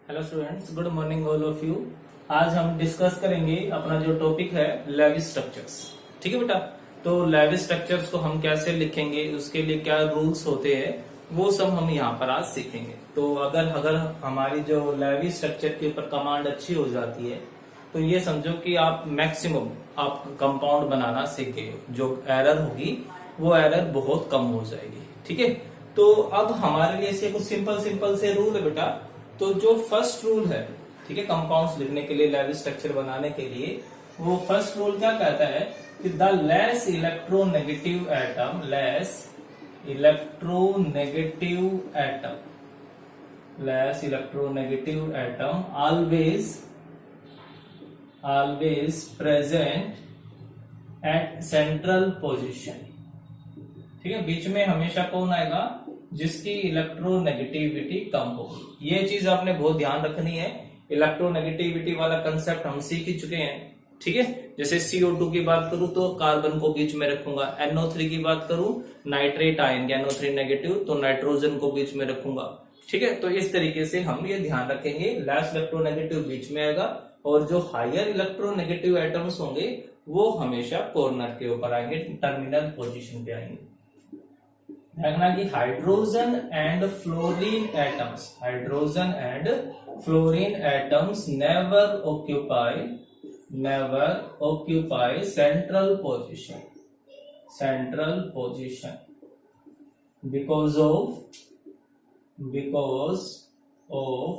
Hello students, good morning all of you. आज हम discuss करेंगे अपना जो टॉपिक है लेविस स्ट्रक्चर्स। ठीक है बेटा, तो लेविस स्ट्रक्चर्स को हम कैसे लिखेंगे, उसके लिए क्या रूल्स होते हैं, वो सब हम यहाँ पर आज सीखेंगे। तो अगर हमारी जो लेविस स्ट्रक्चर के ऊपर कमांड अच्छी हो जाती है तो ये समझो कि आप मैक्सिमम आप कंपाउंड बनाना सीख गए हो। जो एरर होगी वो एरर बहुत कम हो जाएगी। ठीक है, तो अब हमारे लिए से कुछ सिंपल से रूल है बेटा। तो जो फर्स्ट रूल है, ठीक है, कंपाउंड्स लिखने के लिए, लेविस स्ट्रक्चर बनाने के लिए, वो फर्स्ट रूल क्या कहता है कि the less electronegative atom, less electronegative atom always present at central position। ठीक है, बीच में हमेशा कौन आएगा? जिसकी इलेक्ट्रोनेगेटिविटी कम होगी। ये चीज आपने बहुत ध्यान रखनी है। इलेक्ट्रोनेगेटिविटी वाला कंसेप्ट हम सीख ही चुके हैं। ठीक है, जैसे CO2 की बात करूं तो कार्बन को बीच में रखूंगा, NO3 की बात करूं नाइट्रेट आएंगे, NO3 नेगेटिव, तो नाइट्रोजन को बीच में रखूंगा। ठीक है, तो इस तरीके से हम ये ध्यान रखेंगे, लेस इलेक्ट्रोनेगेटिव बीच में आएगा और जो हायर इलेक्ट्रोनेगेटिव एटम्स होंगे वो हमेशा कॉर्नर के ऊपर आएंगे, टर्मिनल पोजीशन पे आएंगे। देखना कि hydrogen and fluorine atoms never occupy central position because of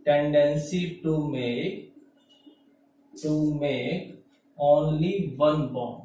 tendency to make only one bond।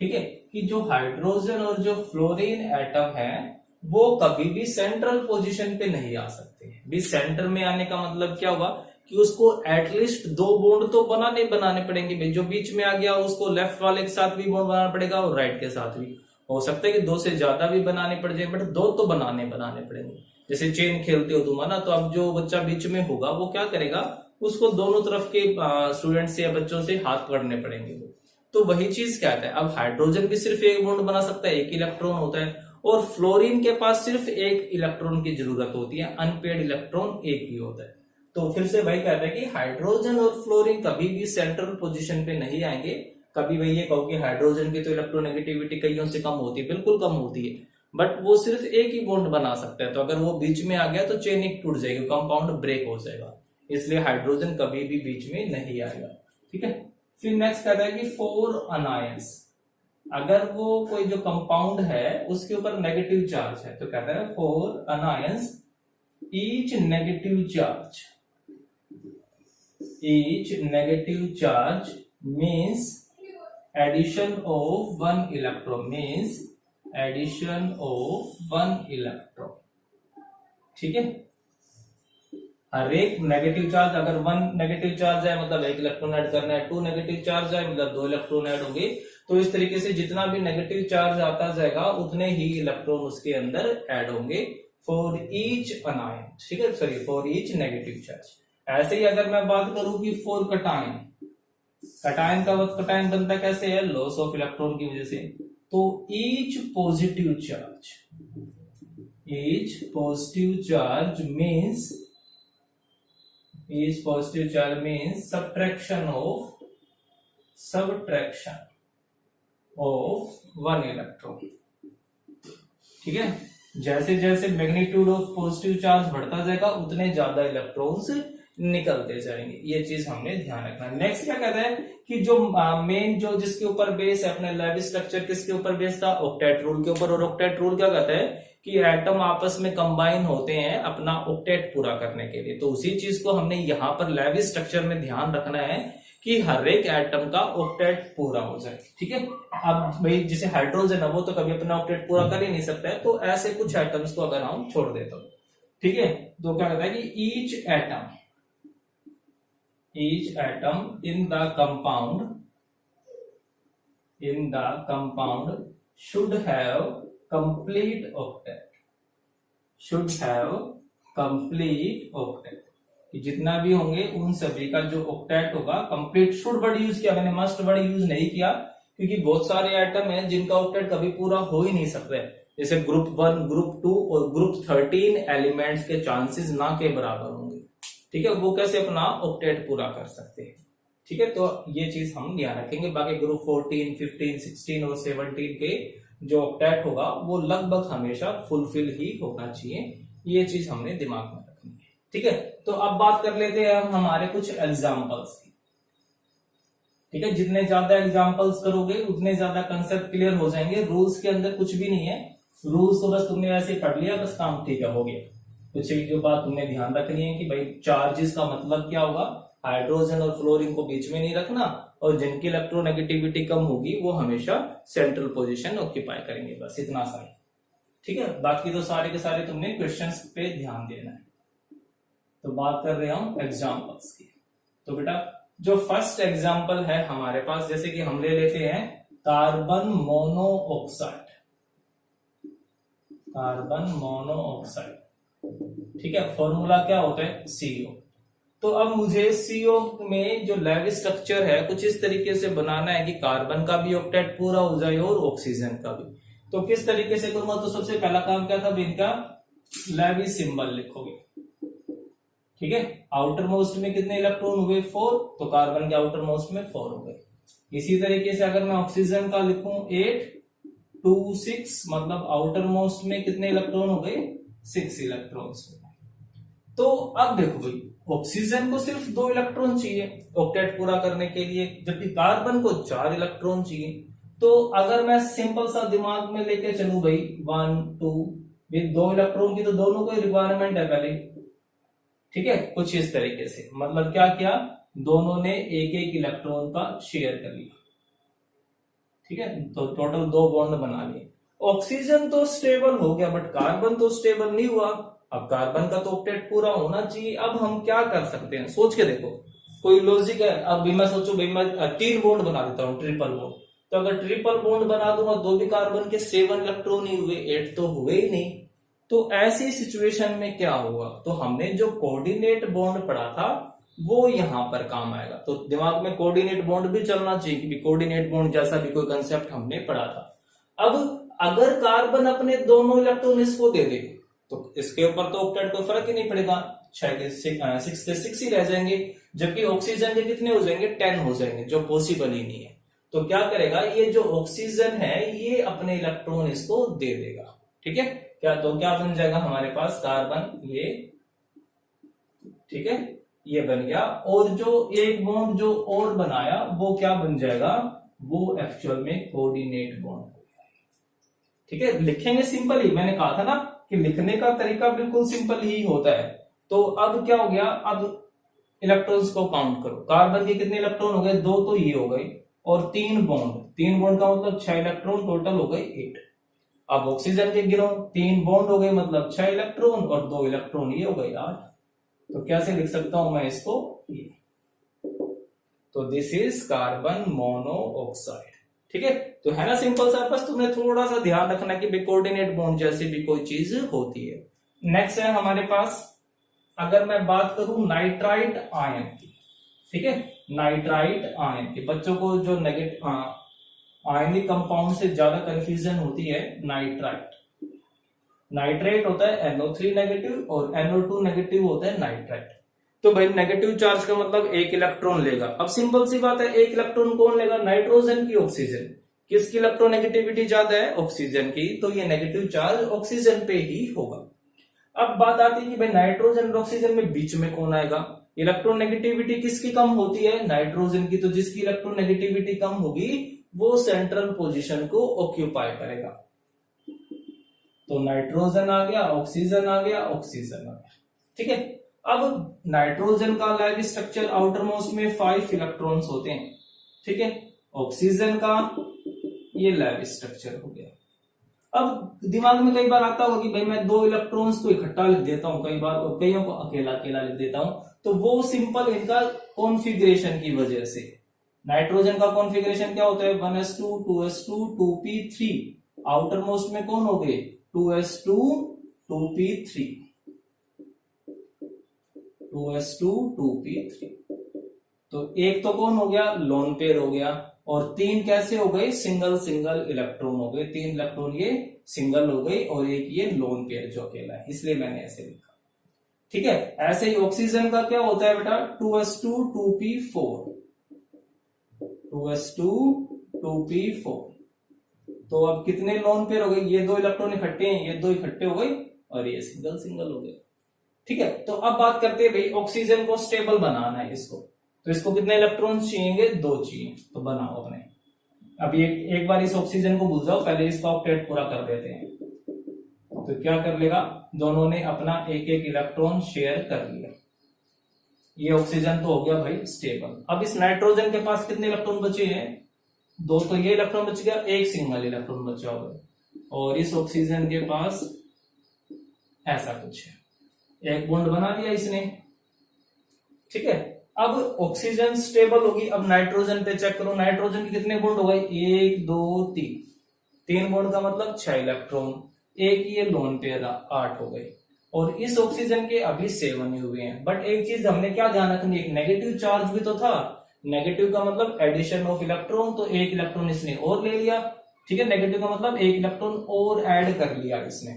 ठीक है, कि जो हाइड्रोजन और जो फ्लोरीन एटम है वो कभी भी सेंट्रल पोजीशन पे नहीं आ सकते। भी सेंटर में आने का मतलब क्या होगा कि उसको एटलीस्ट 2 बॉन्ड तो बनाने पड़ेंगे। जो बीच में आ गया उसको लेफ्ट वाले के साथ भी बॉन्ड बनाना पड़ेगा और राइट के साथ भी। हो सकता है कि 2 से ज्यादा भी बनाने पड़ जाए, बट 2 तो बनाने पड़ेंगे। जैसे चेन खेलते हो तुम, है ना, तो अब जो बच्चा बीच में होगा वो क्या करेगा, उसको दोनों तरफ के स्टूडेंट से या बच्चों से हाथ पकड़ने पड़ेंगे। तो वही चीज कहता है। अब हाइड्रोजन भी सिर्फ एक बॉन्ड बना सकता है, एक इलेक्ट्रॉन होता है, और फ्लोरीन के पास सिर्फ एक इलेक्ट्रॉन की जरूरत होती है, अनपेड इलेक्ट्रॉन एक ही होता है। तो फिर से भाई कहता है कि हाइड्रोजन और फ्लोरीन कभी भी सेंट्रल पोजीशन पे नहीं आएंगे। कभी भाई ये कहो कि हाइड्रोजन की तो इलेक्ट्रोनेगेटिविटी कईयों से कम होती है, बिल्कुल कम होती है, बट वो सिर्फ एक ही बॉन्ड बना सकता है। तो अगर वो बीच में आ गया तो चेन एक टूट जाएगी, कंपाउंड ब्रेक हो जाएगा। इसलिए हाइड्रोजन कभी भी बीच में नहीं आएगा। ठीक है, फिर नेक्स्ट कहता है कि 4 अनायंस, अगर वो कोई जो कंपाउंड है उसके ऊपर नेगेटिव चार्ज है तो कहता है 4 anions, each negative charge means addition of 1 electron. ठीक है, हर एक नेगेटिव चार्ज, अगर 1 नेगेटिव चार्ज है मतलब 1 इलेक्ट्रॉन ऐड करना है, 2 नेगेटिव चार्ज है मतलब 2 इलेक्ट्रॉन ऐड होंगे। तो इस तरीके से जितना भी नेगेटिव चार्ज आता जाएगा उतने ही इलेक्ट्रॉन उसके अंदर ऐड होंगे फॉर ईच अनायन। ठीक है, sorry, for each negative charge. ऐसे ही अगर मैं बात करूं कि फॉर कटायन कटायन बनता कैसे है, लॉस ऑफ इलेक्ट्रॉन की वजह से। तो each positive charge means subtraction of 1 electron. ठीक है, जैसे जैसे मैग्नीट्यूड ऑफ पॉजिटिव चार्ज बढ़ता जाएगा उतने ज्यादा इलेक्ट्रॉन्स निकलते जाएंगे। ये चीज हमने ध्यान रखना। नेक्स्ट क्या कहता है कि जो मेन जो जिसके ऊपर बेस है अपने लेविस स्ट्रक्चर, किसके ऊपर बेस था? ऑक्टेट रूल के ऊपर। और ऑक्टेट रूल क्या कहता है कि एटम आपस में कंबाइन होते हैं अपना ऑक्टेट पूरा करने के लिए। तो उसी चीज को हमने यहाँ पर लेविस स्ट्रक्चर में ध्यान रखना है कि हर एक एटम का ऑक्टेट पूरा हो जाए। ठीक है, अब भाई जैसे हाइड्रोजन है वो तो कभी अपना ऑक्टेट पूरा कर ही नहीं सकता है, तो ऐसे कुछ एटम्स को अगर हम छोड़ देते हो, ठीक है, तो क्या कहता है कि each atom in the compound should have complete octet। कि जितना भी होंगे उन सभी का जो ऑक्टेट होगा कंप्लीट। शुड वर्ड यूज किया मैंने, मस्ट वर्ड यूज नहीं किया, क्योंकि बहुत सारे एटम हैं जिनका ऑक्टेट कभी पूरा हो ही नहीं सकता है। जैसे ग्रुप 1, ग्रुप 2 और ग्रुप 13 एलिमेंट्स के चांसेस ना के बराबर होंगे। ठीक है, वो कैसे अपना ऑक्टेट पूरा कर सकते हैं। ठीक है, तो ये चीज हम ध्यान रखेंगे। बाकी ग्रुप 14, 15, 16 और 17 के जो ऑक्टेट होगा वो लगभग हमेशा फुलफिल ही होना चाहिए। ये चीज हमने दिमाग में रखनी है। ठीक है, तो अब बात कर लेते हैं हम हमारे कुछ एग्जाम्पल्स की। ठीक है, जितने ज्यादा एग्जाम्पल्स करोगे उतने ज्यादा कंसेप्ट क्लियर हो जाएंगे। रूल्स के अंदर कुछ भी नहीं है, रूल्स तो बस तुमने ऐसे पढ़ लिया, बस काम ठीक है, हो गया। कुछ एक जो बात तुमने ध्यान रखनी है कि भाई चार्जेस का मतलब क्या होगा, हाइड्रोजन और फ्लोरीन को बीच में नहीं रखना, और जिनकी इलेक्ट्रोनेगेटिविटी कम होगी वो हमेशा सेंट्रल पोजीशन ऑक्यूपाई करेंगे, बस इतना सा। ठीक है, बाकी तो सारे के सारे तुमने क्वेश्चंस पे ध्यान देना है। तो बात कर रहे हैं हम एग्जाम्पल्स की। तो बेटा जो फर्स्ट एग्जाम्पल है हमारे पास, जैसे कि हम ले लेते हैं कार्बन मोनोऑक्साइड। कार्बन मोनोऑक्साइड, ठीक है, फॉर्मूला क्या होता है, CO। तो अब मुझे CO में जो लेविस स्ट्रक्चर है कुछ इस तरीके से बनाना है कि कार्बन का भी ऑक्टेट पूरा हो जाए और ऑक्सीजन का भी। तो किस तरीके से करूंगा, तो सबसे पहला काम क्या था, इनका लेविस सिंबल लिखोगे। ठीक है, आउटर मोस्ट में कितने इलेक्ट्रॉन हुए, 4, तो कार्बन के आउटर मोस्ट में 4 हो गए। इसी तरीके से अगर मैं ऑक्सीजन का लिखूं 8, 2, 6, मतलब आउटर मोस्ट में कितने इलेक्ट्रॉन हो गए, 6 इलेक्ट्रॉन्स हो गए। तो अब देखो भाई, ऑक्सीजन को सिर्फ 2 इलेक्ट्रॉन चाहिए ऑक्टेट पूरा करने के लिए, जबकि कार्बन को 4 इलेक्ट्रॉन चाहिए। तो अगर मैं सिंपल सा दिमाग में लेके चलूं भाई 1, 2, 2 इलेक्ट्रॉन की तो दोनों को रिक्वायरमेंट है पहले। ठीक है, कुछ इस तरीके से, मतलब क्या किया, दोनों ने एक एक इलेक्ट्रॉन का शेयर कर लिया। ठीक है, तो टोटल 2 बॉन्ड बना लिए। ऑक्सीजन तो स्टेबल हो गया, बट कार्बन तो स्टेबल नहीं हुआ। अब कार्बन का तो ऑक्टेट पूरा होना चाहिए। अब हम क्या कर सकते हैं, सोच के देखो, कोई लॉजिक है। अब मैं सोचू भाई मैं 3 बॉन्ड बना देता हूँ, ट्रिपल बॉन्ड। तो अगर ट्रिपल बॉन्ड बना दूंगा तो भी कार्बन के 7 इलेक्ट्रॉन ही हुए, 8 तो हुए ही नहीं। तो ऐसी सिचुएशन में क्या होगा, तो हमने जो कोऑर्डिनेट बॉन्ड पढ़ा था वो यहां पर काम आएगा। तो दिमाग में कोऑर्डिनेट बॉन्ड भी चलना चाहिए कि कोऑर्डिनेट बॉन्ड जैसा भी कोई कंसेप्ट हमने पढ़ा था। अब अगर कार्बन अपने दोनों इलेक्ट्रॉन इसको दे दे तो इसके ऊपर तो ऑक्टेट कोई फर्क ही नहीं पड़ेगा, 6 के 6 ही रह जाएंगे, जबकि ऑक्सीजन के कितने हो जाएंगे, 10 हो जाएंगे, जो पॉसिबल ही नहीं है। तो क्या करेगा, ये जो ऑक्सीजन है ये अपने इलेक्ट्रॉन इसको दे देगा। ठीक है, क्या तो क्या बन जाएगा हमारे पास, कार्बन ये, ठीक है, ये बन गया। और जो एक बॉन्ड जो और बनाया वो क्या बन जाएगा, वो एक्चुअल में कोऑर्डिनेट बॉन्ड। ठीक है, लिखेंगे सिंपल ही, मैंने कहा था ना कि लिखने का तरीका बिल्कुल सिंपल ही होता है। तो अब क्या हो गया, अब इलेक्ट्रॉन्स को काउंट करो, कार्बन के कितने इलेक्ट्रॉन हो गए, 2 तो ये हो गए, और 3 बॉन्ड का मतलब 6 इलेक्ट्रॉन टोटल हो गए 8। अब ऑक्सीजन के गिनो, 3 बॉन्ड हो गए मतलब 6 इलेक्ट्रॉन, और 2 इलेक्ट्रॉन ये हो गए 8। तो कैसे लिख सकता हूं मैं इसको, ये। तो दिस इज कार्बन मोनोऑक्साइड। ठीक है, तो है ना सिंपल सा, बस तुम्हें थोड़ा सा ध्यान रखना कि कोऑर्डिनेट बॉन्ड जैसी भी कोई चीज होती है। नेक्स्ट है हमारे पास, अगर मैं बात करूं नाइट्राइट आयन की। ठीक है, नाइट्राइट आयन की, बच्चों को जो नेगेटिव आयनिक कंपाउंड से ज्यादा कंफ्यूजन होती है नाइट्राइट। नाइट्रेट होता है NO3 नेगेटिव और NO2 नेगेटिव होता है नाइट्राइट। तो भाई नेगेटिव चार्ज का मतलब 1 इलेक्ट्रॉन लेगा। अब सिंपल सी बात है, 1 इलेक्ट्रॉन कौन लेगा, नाइट्रोजन की ऑक्सीजन। किसकी इलेक्ट्रोनेगेटिविटी ज्यादा है, ऑक्सीजन की, तो ये नेगेटिव चार्ज ऑक्सीजन पे ही होगा। अब बात आती है कि भाई नाइट्रोजन और ऑक्सीजन में बीच में कौन आएगा, इलेक्ट्रोनेगेटिविटी किसकी कम होती है, नाइट्रोजन की। तो जिसकी इलेक्ट्रोनेगेटिविटी कम होगी वो सेंट्रल पोजीशन को ऑक्यूपाई करेगा। तो नाइट्रोजन आ गया, ऑक्सीजन आ गया, ऑक्सीजन आ गया। ठीक है, अब नाइट्रोजन का लेविस स्ट्रक्चर आउटर मोस्ट में 5 इलेक्ट्रॉन्स होते हैं। ठीक है, ऑक्सीजन का ये लेविस स्ट्रक्चर हो गया। अब दिमाग में कई बार आता होगा कि भाई मैं 2 इलेक्ट्रॉन्स को इकट्ठा लिख देता हूं कई बार, और कईयों को अकेला अकेला लिख देता हूं। तो वो सिंपल इनका कॉन्फ़िगरेशन की वजह से। नाइट्रोजन का कॉन्फ़िगरेशन क्या होता है, 1s2 2s2 2p3। Outer most में कौन हो गए, 2s2 2p3, 2s2 2p3। तो एक तो कौन हो गया, लोन पेयर हो गया, और 3 कैसे हो गए, सिंगल सिंगल इलेक्ट्रॉन हो गए, 3 इलेक्ट्रॉन ये सिंगल हो गई और एक ये लोन पेयर जो अकेला है, इसलिए मैंने ऐसे लिखा। ठीक है, ऐसे ही ऑक्सीजन का क्या होता है बेटा, 2s2 2p4, 2s2 2p4। तो अब कितने लोन पेयर हो गए, ये दो इलेक्ट्रॉन इकट्ठे हैं, ये दो इकट्ठे हो गए और ये सिंगल सिंगल हो गए। ठीक है, तो अब बात करते हैं भाई ऑक्सीजन को स्टेबल बनाना है इसको, तो इसको कितने इलेक्ट्रॉन चाहिए, 2 चाहिए। तो बनाओ अपने, अब ये एक बार इस ऑक्सीजन को भूल जाओ, पहले इसका ऑक्टेट पूरा कर देते हैं। तो क्या कर लेगा, दोनों ने अपना एक एक इलेक्ट्रॉन शेयर कर लिया। ये ऑक्सीजन तो हो गया भाई स्टेबल। अब इस नाइट्रोजन के पास कितने इलेक्ट्रॉन बचे हैं, 2, तो ये इलेक्ट्रॉन बच गया, एक सिंगल इलेक्ट्रॉन बचा हुआ है। और इस ऑक्सीजन के पास ऐसा कुछ है, एक बॉन्ड बना दिया इसने। ठीक है, अब ऑक्सीजन स्टेबल होगी। अब नाइट्रोजन पे चेक करो, नाइट्रोजन के कितने बॉन्ड हो गए, 1 2 3, 3 बॉन्ड का मतलब 6 इलेक्ट्रॉन, एक ये लोन पेयर 8 हो गए। और इस ऑक्सीजन के अभी 7 ही हुए हैं। बट एक चीज हमने क्या ध्यान रखनी है, एक नेगेटिव चार्ज भी तो था। नेगेटिव का मतलब एडिशन ऑफ इलेक्ट्रॉन, तो एक इलेक्ट्रॉन इसने और ले लिया। ठीक है, नेगेटिव का मतलब एक इलेक्ट्रॉन और ऐड कर लिया इसने।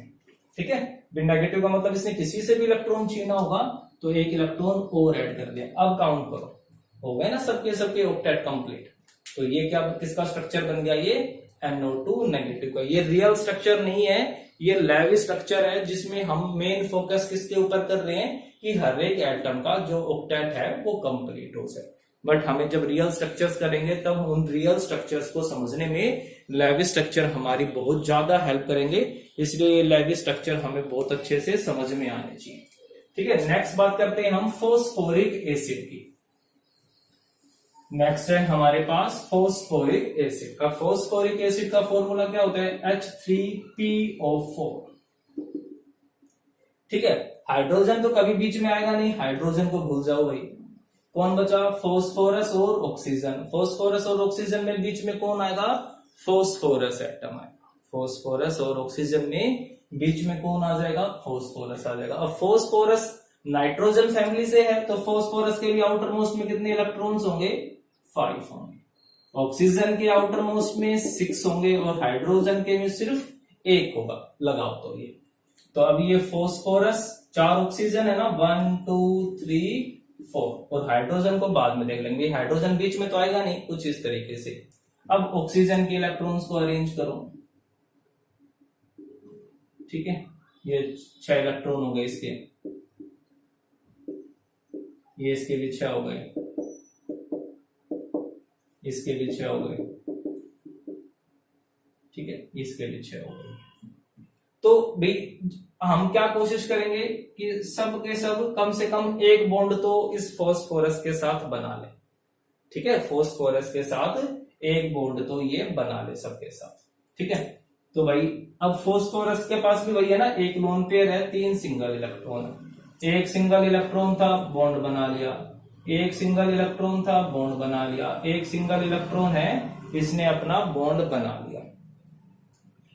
ठीक है, नेगेटिव का मतलब इसने किसी से भी इलेक्ट्रॉन छीना होगा, तो एक इलेक्ट्रॉन और ऐड कर दिया। अब काउंट करो, हो गए ना सबके ऑक्टेट कंप्लीट। तो ये क्या, किसका स्ट्रक्चर बन गया, ये NO2 नेगेटिव का। ये रियल स्ट्रक्चर नहीं है, ये लैब स्ट्रक्चर है, जिसमें हम मेन फोकस किसके ऊपर कर रहे हैं कि हर एक एटम का जो ऑक्टेट है वो कंप्लीट हो जाए। बट हमें जब रियल स्ट्रक्चर्स करेंगे तब उन रियल स्ट्रक्चर्स को समझने में लैब स्ट्रक्चर हमारी बहुत ज्यादा हेल्प करेंगे, इसलिए लैब स्ट्रक्चर हमें बहुत अच्छे से समझ में आने चाहिए। ठीक है, नेक्स्ट बात करते हैं हम फॉस्फोरिक एसिड की। नेक्स्ट है हमारे पास फॉस्फोरिक एसिड का। फॉस्फोरिक एसिड का फॉर्मूला क्या होता है, H3PO4। ठीक है, हाइड्रोजन तो कभी बीच में आएगा नहीं, हाइड्रोजन को भूल जाओ भाई। कौन बचा, फॉस्फोरस और ऑक्सीजन। फॉस्फोरस और ऑक्सीजन में बीच में कौन आएगा, फॉस्फोरस एटम आएगा। फॉस्फोरस और ऑक्सीजन में बीच में कौन आ जाएगा, फॉस्फोरस आ जाएगा। अब फॉस्फोरस नाइट्रोजन फैमिली से है, तो फॉस्फोरस के लिए आउटर मोस्ट में कितने इलेक्ट्रॉन्स होंगे, 5 होंगे। ऑक्सीजन के आउटर मोस्ट में 6 होंगे और हाइड्रोजन के में सिर्फ 1 होगा। लगाओ तो ये, तो अभी ये फॉस्फोरस 4 ऑक्सीजन है ना, 1 2 3 4, और हाइड्रोजन को बाद में देख लेंगे, हाइड्रोजन बीच में तो आएगा नहीं, कुछ इस तरीके से। अब ऑक्सीजन के इलेक्ट्रॉन्स को अरेंज करो। ठीक है, ये 6 इलेक्ट्रॉन हो गए इसके, ये इसके भी 6 हो गए, इसके भी 6 हो गए। ठीक है, इसके भी 6 हो गए। तो भाई हम क्या कोशिश करेंगे कि सब के सब कम से कम एक बॉन्ड तो इस फॉस्फोरस के साथ बना ले। ठीक है, फॉस्फोरस के साथ एक बॉन्ड तो ये बना ले सबके साथ। ठीक है, तो भाई अब फॉस्फोरस के पास भी वही है ना, एक लोन पेयर है, 3 सिंगल इलेक्ट्रॉन। एक सिंगल इलेक्ट्रॉन था, बॉन्ड बना लिया। एक सिंगल इलेक्ट्रॉन था, बॉन्ड बना लिया। एक सिंगल इलेक्ट्रॉन है, इसने अपना बॉन्ड बना लिया।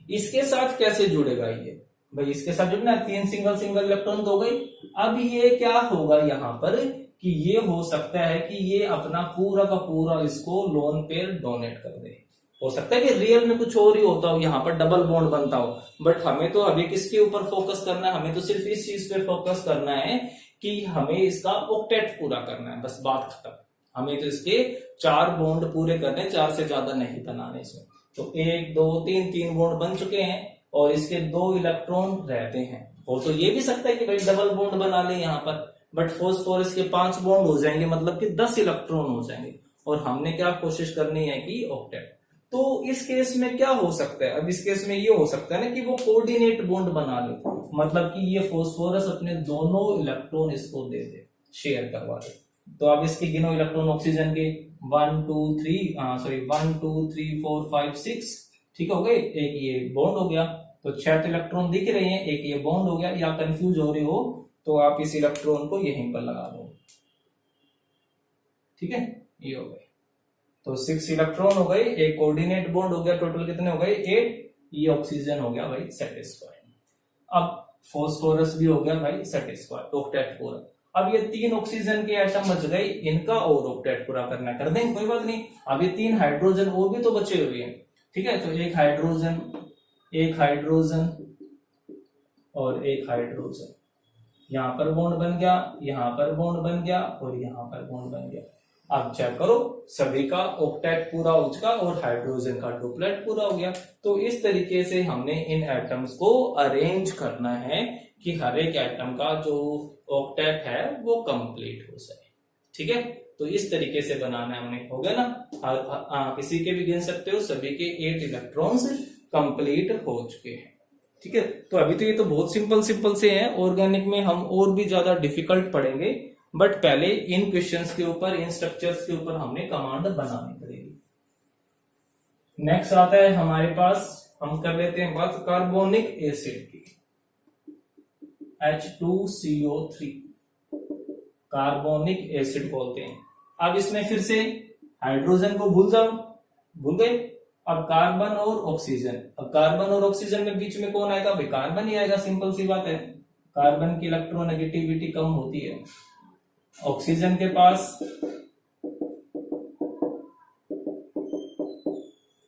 इसके साथ कैसे जुड़ेगा ये, भाई इसके साथ जुड़ना है, 3 सिंगल इलेक्ट्रॉन तो हो गई। अब ये क्या होगा यहाँ पर कि ये हो सकता है कि ये अपना पूरा का पूरा इसको लोन पेयर डोनेट कर दे। हो सकता है कि रियल में कुछ और ही होता हो, यहाँ पर डबल बॉन्ड बनता हो। बट हमें तो अभी किसके ऊपर फोकस करना है, हमें तो सिर्फ इस चीज पे फोकस करना है कि हमें इसका ऑक्टेट पूरा करना है, बस बात खत्म। हमें तो इसके 4 बॉन्ड पूरे करने, 4 से ज्यादा नहीं बनाने इसमें। तो 1 2 3 बॉन्ड बन चुके हैं और इसके 2 इलेक्ट्रॉन रहते हैं। हो तो ये भी सकता है कि भाई डबल बॉन्ड बना ले यहाँ पर, बट फॉस्फोरस के 5 बॉन्ड हो जाएंगे, मतलब कि 10 इलेक्ट्रॉन हो जाएंगे। और हमने क्या कोशिश करनी है कि ऑक्टेट। तो इस केस में क्या हो सकता है, अब इस केस में ये हो सकता है ना कि वो कोऑर्डिनेट बॉन्ड बना ले, मतलब कि ये फॉस्फोरस अपने दोनों इलेक्ट्रॉन इसको दे दे, शेयर करवा दे। तो अब इसके गिनो इलेक्ट्रॉन ऑक्सीजन के 1 2 3 4 5 6, ठीक हो गए। एक ये बॉन्ड हो गया, तो 6 इलेक्ट्रॉन दिख रहे हैं, एक ये बॉन्ड हो गया। या कंफ्यूज हो रहे हो तो आप इस इलेक्ट्रॉन को यहीं पर लगा दो। ठीक है, ये हो गए, तो 6 इलेक्ट्रॉन हो गए, एक कोऑर्डिनेट बॉन्ड हो गया। टोटल कितने हो गए, 8। ये ऑक्सीजन हो गया भाई सेटिस्फाइड। अब फॉस्फोरस भी हो गया भाई सेटिस्फाइड, ऑक्टेट पूरा। अब ये 3 ऑक्सीजन के एटम बच गए, इनका और ऑक्टेट पूरा करना, कर देंगे, कोई बात नहीं। अब ये 3 हाइड्रोजन और भी तो बचे हुए हैं। ठीक है, तो एक हाइड्रोजन एक हाइड्रोजन और एक हाइड्रोजन, यहां पर बॉन्ड बन गया, यहां पर बॉन्ड बन गया और यहां पर बॉन्ड बन गया। अब चेक करो, सभी का ऑक्टेट पूरा हो चुका और हाइड्रोजन का डुप्लेट पूरा हो गया। तो इस तरीके से हमने इन एटम्स को अरेंज करना है कि हर एक एटम का जो ऑक्टेट है वो कंप्लीट हो जाए। ठीक है, तो इस तरीके से बनाना है हमने, हो गया ना। किसी के भी गिन सकते हो, सभी के 8 इलेक्ट्रॉन्स कंप्लीट हो चुके हैं। ठीक है, तो अभी तो ये तो बहुत सिंपल से हैं। ऑर्गेनिक में हम और भी ज्यादा डिफिकल्ट पढ़ेंगे, बट पहले इन क्वेश्चंस के ऊपर, इन स्ट्रक्चर्स के ऊपर हमने कमांड बनानी पड़ेगी। नेक्स्ट आता है हमारे पास, हम कर लेते हैं बात कार्बोनिक एसिड की, H2CO3 कार्बोनिक एसिड बोलते हैं। अब इसमें फिर से हाइड्रोजन को भूल गए। अब कार्बन और ऑक्सीजन, अब कार्बन और ऑक्सीजन में बीच में कौन आएगा भाई? कार्बन ही आएगा, सिंपल सी बात है। कार्बन की इलेक्ट्रोनेगेटिविटी कम होती है। ऑक्सीजन के पास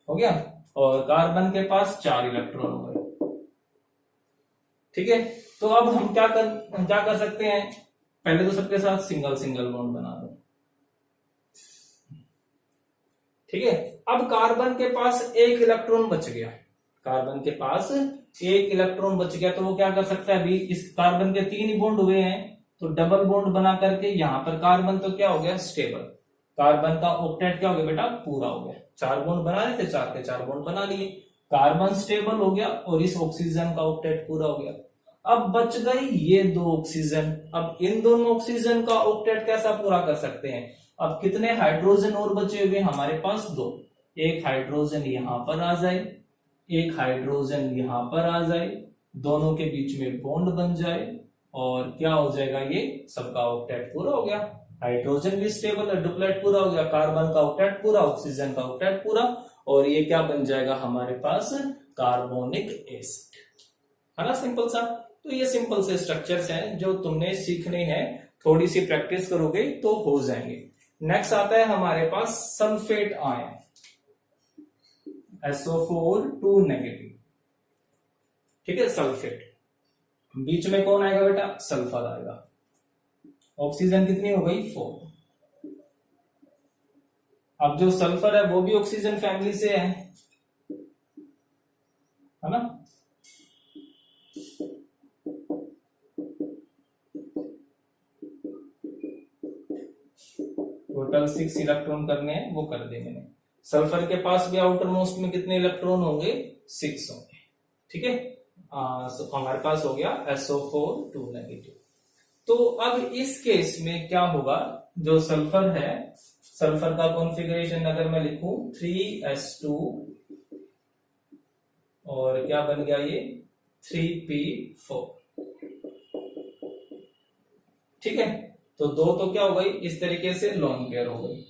हो गया और कार्बन के पास 4 इलेक्ट्रॉन हो गए। ठीक है, तो अब हम क्या कर सकते हैं? पहले तो सबके साथ सिंगल सिंगल बॉन्ड बना दो। ठीक है, अब कार्बन के पास 1 इलेक्ट्रॉन बच गया, कार्बन के पास 1 इलेक्ट्रॉन बच गया, तो वो क्या कर सकता है? अभी इस कार्बन के 3 ही बॉन्ड हुए हैं, तो डबल बॉन्ड बना करके यहां पर कार्बन तो क्या हो गया? स्टेबल। कार्बन का ऑक्टेट क्या हो गया बेटा? पूरा हो गया। 4 बॉन्ड बना रहे थे, 4 के 4 बॉन्ड बना लिए, कार्बन स्टेबल हो गया और इस ऑक्सीजन का ऑक्टेट पूरा हो गया। अब बच गई ये 2 ऑक्सीजन। अब इन दोनों ऑक्सीजन का ऑक्टेट कैसा पूरा कर सकते हैं? अब कितने हाइड्रोजन और बचे हुए हमारे पास? 2। एक हाइड्रोजन यहां पर आ जाए, एक हाइड्रोजन यहां पर आ जाए, दोनों के बीच में बॉन्ड बन जाए और क्या हो जाएगा? ये सबका ऑक्टेट पूरा हो गया। हाइड्रोजन भी स्टेबल है, डुप्लेट पूरा हो गया, कार्बन का ऑक्टेट पूरा, ऑक्सीजन का ऑक्टेट पूरा, और ये क्या बन जाएगा हमारे पास? Carbonic acid. है ना, सिंपल सा। तो ये सिंपल से स्ट्रक्चर्स हैं जो तुमने सीखने हैं, थोड़ी सी प्रैक्टिस करोगे तो हो जाएंगे। नेक्स्ट आता है हमारे पास सल्फेट आयन, SO4 2 नेगेटिव। ठीक है, सल्फेट, बीच में कौन आएगा बेटा? सल्फर आएगा। ऑक्सीजन कितनी हो गई? 4। अब जो सल्फर है वो भी ऑक्सीजन फैमिली से है ना। टोटल 6 इलेक्ट्रॉन करने हैं, वो कर दे मैंने। सल्फर के पास भी आउटर मोस्ट में कितने इलेक्ट्रॉन होंगे? 6 होंगे। ठीक है, हमारे पास हो गया SO4 2 नेगेटिव। तो अब इस केस में क्या होगा? जो सल्फर है, सल्फर का कॉन्फ़िगरेशन अगर मैं लिखूं 3s2 और क्या बन गया ये? 3p4। ठीक है, तो 2 तो क्या हो गई? इस तरीके से लोन पेयर हो गई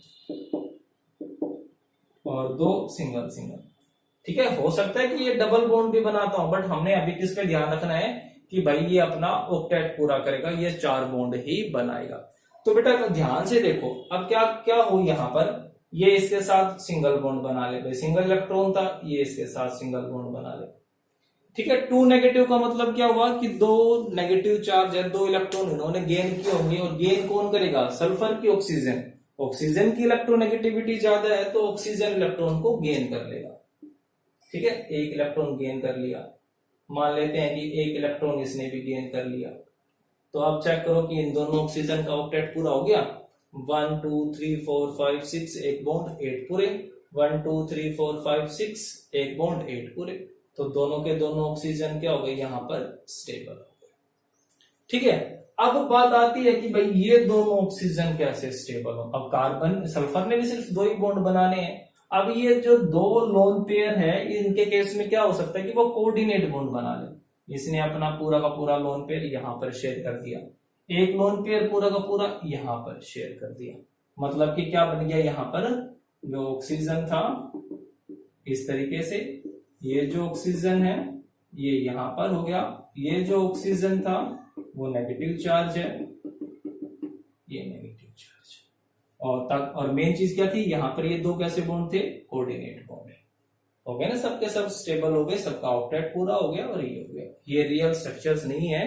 और 2 सिंगल सिंगल। ठीक है, हो सकता है कि ये डबल बॉन्ड भी बनाता हूं, बट हमने अभी किस पे ध्यान रखना है कि भाई ये अपना ऑक्टेट पूरा करेगा, ये 4 बॉन्ड ही बनाएगा। तो बेटा ध्यान से देखो, अब क्या क्या हो यहां पर? ये इसके साथ सिंगल बॉन्ड बना ले, भाई सिंगल इलेक्ट्रॉन था, ये इसके साथ सिंगल बॉन्ड बना ले। ठीक है, 2 नेगेटिव का मतलब क्या हुआ कि 2 नेगेटिव चार्ज है, 2 इलेक्ट्रॉन इन्होंने गेन किए होंगे, और गेन कौन करेगा? सल्फर की ऑक्सीजन। ऑक्सीजन की इलेक्ट्रोनेगेटिविटी ज्यादा है तो ऑक्सीजन इलेक्ट्रॉन को गेन कर लेगा। ठीक है, 1 इलेक्ट्रॉन गेन कर लिया, मान लेते हैं कि 1 इलेक्ट्रॉन इसने भी गेन कर लिया। तो आप चेक करो कि इन दोनों ऑक्सीजन का ऑक्टेट पूरा हो गया। 1 2 3 4 5 6 एक बॉन्ड 8 पूरे, 1 2 3 4 5 6 एक बॉन्ड 8 पूरे। तो दोनों के दोनों ऑक्सीजन क्या हो गए? यहां पर स्टेबल हो गए। ठीक है, अब बात आती है कि भाई ये दोनों ऑक्सीजन कैसे स्टेबल हो? अब कार्बन सल्फर ने भी सिर्फ 2 ही बॉन्ड बनाने हैं। अब ये जो 2 लोन पेयर है, इनके केस में क्या हो सकता है कि वो कोऑर्डिनेट बॉन्ड बना ले। इसने अपना पूरा का पूरा लोन पेयर यहां पर शेयर कर दिया, एक लोन पेयर पूरा का पूरा यहां पर शेयर कर दिया। मतलब कि क्या बन गया? यहां पर जो ऑक्सीजन था इस तरीके से, ये जो ऑक्सीजन है ये यहां पर हो गया, ये जो ऑक्सीजन था वो नेगेटिव चार्ज है, ये नेगेटिव चार्ज है। और मेन चीज क्या थी? यहां पर ये 2 कैसे बॉन्ड थे? कोऑर्डिनेट बॉन्ड है। हो गए ना, सबके सब स्टेबल हो गए, सबका ऑक्टेट पूरा हो गया और ये हो गया। ये रियल स्ट्रक्चर्स नहीं है,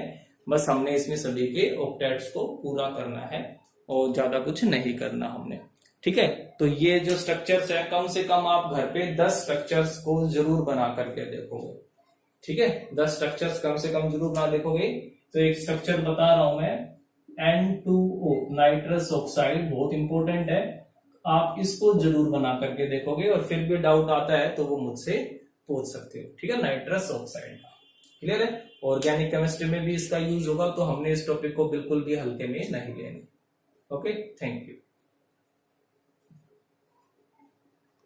बस हमने इसमें सभी के ऑक्टेट्स को पूरा करना है और ज्यादा कुछ नहीं करना हमने। ठीक है, तो ये जो स्ट्रक्चर्स है कम से कम आप घर पे 10 स्ट्रक्चर्स को जरूर बना करके देखोगे। ठीक है, 10 स्ट्रक्चर्स कम से कम जरूर बना देखोगे। तो एक स्ट्रक्चर बता रहा हूं मैं, N2O नाइट्रस ऑक्साइड, बहुत इंपॉर्टेंट है, आप इसको जरूर बना करके देखोगे और फिर भी डाउट आता है तो वो मुझसे पूछ सकते हो। ठीक है, नाइट्रस ऑक्साइड का क्लियर है। ऑर्गेनिक केमिस्ट्री में भी इसका यूज होगा, तो हमने इस टॉपिक को बिल्कुल भी हल्के में नहीं लेना। Okay, thank you.